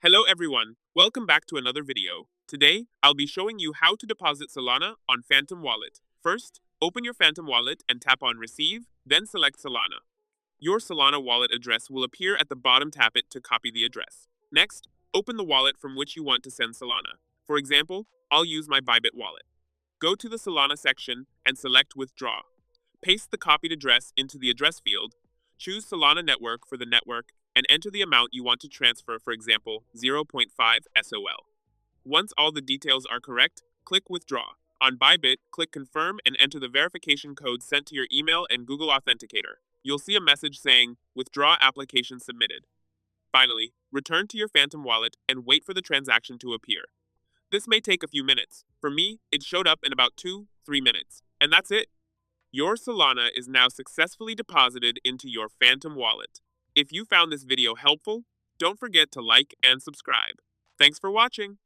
Hello everyone, welcome back to another video. Today, I'll be showing you how to deposit Solana on Phantom Wallet. First, open your Phantom Wallet and tap on Receive, then select Solana. Your Solana wallet address will appear at the bottom. Tap it to copy the address. Next, open the wallet from which you want to send Solana. For example, I'll use my Bybit wallet. Go to the Solana section and select Withdraw. Paste the copied address into the address field. Choose Solana Network for the network and enter the amount you want to transfer, for example, 0.5 SOL. Once all the details are correct, click Withdraw. On Bybit, click Confirm and enter the verification code sent to your email and Google Authenticator. You'll see a message saying, Withdraw application submitted. Finally, return to your Phantom wallet and wait for the transaction to appear. This may take a few minutes. For me, it showed up in about 2-3 minutes. And that's it. Your Solana is now successfully deposited into your Phantom wallet. If you found this video helpful, don't forget to like and subscribe. Thanks for watching.